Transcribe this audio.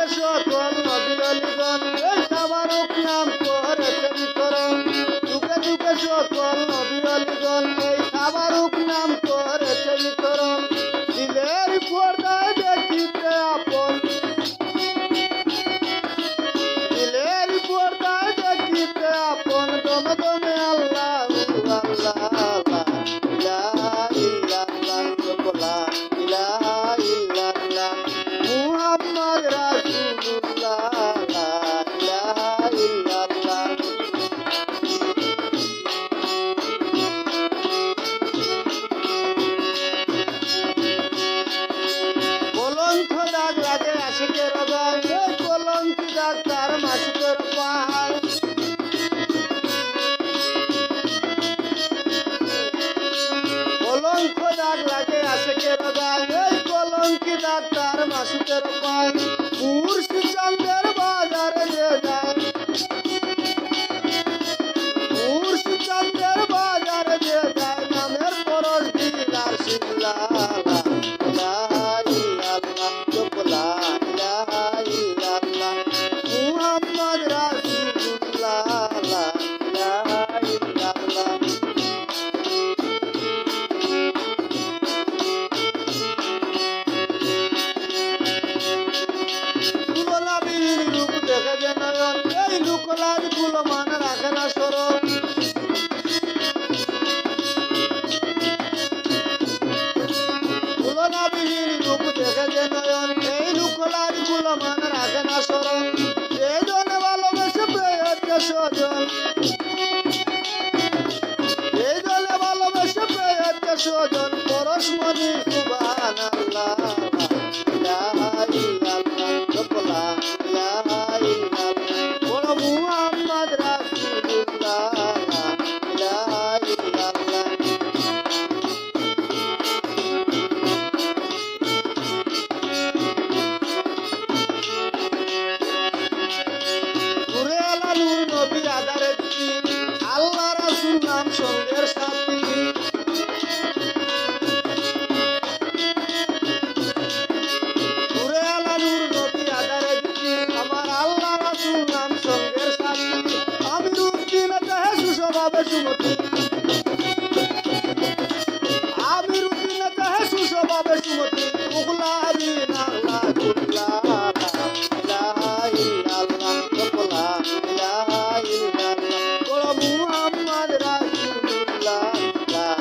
যুগে সকল নবী অলিগণ এই তাবারক নাম করেছে বিতরণ। যুগে যুগে সকল নবী অলিগণ এই তাবারক নাম করেছে বিতরণ। দিলের পর্দায় দেখিতে আপন, দিলের পর্দায় দেখিতে আপন, দমে দমে আল্লাহ আল্লাহ আল্লাহ ইলাহা ইল্লাল্লাহ লা ইলাহা ইল্লাল্লাহ মুহাম্মদ রাসূলুল্লাহ লা ইলাহা ইল্লাল্লাহ। কলঙ্ক দাগ লাগে আশিকের গায়, ওই কলঙ্কি দাগ তার মাসিকের পায়। কলঙ্ক দাগ লাগে আশিকের গায়, ওই কলঙ্কি দাগ তার মাসিকের পায়। মুর্শি চাঁদের বাজারে যে যায়, মুর্শি চাঁদের বাজারে যে যায়, নামের পরশ দিলার শিল্লা মুহাম্মদ রাসূলুল্লাহ লা ইলাহা ইল্লাল্লাহ। কুলনাবিহীন রূপ দেখে যে নয়ন, এই লুকলার কুল মান রাখে না স্মরণ। তুলনাবিহীন রূপ দেখে যে নয়ন, এই লুকলার কুল মান রাখে না স্মরণ। যে জনে ভালোবেসে প্রেয়তে স্বজন, এই জনে ভালোবেসে প্রেয়তে স্বজন, পরশমণি সুবহানাল্লাহ ইলাহা ইল্লাল্লাহ লা ইলাহা ইল্লাল্লাহ বড় মুহাম্মদ রাসূলুল্লাহ লা ইলাহা ইল্লাল্লাহ। নূরে আলা নূর নবী আধারের দিন, আল্লাহ রাসূল নাম সঙ্গের সাথী। নূরে আলা নূর নবী আধারের দিন, আমার আল্লাহ রাসূল নাম সঙ্গের সাথী। আমি রূপ দিনে চাহে সুস্বভাবে সুমতি, আমি রূপ দিনে চাহে সুস্বভাবে সুমতি। মুখলা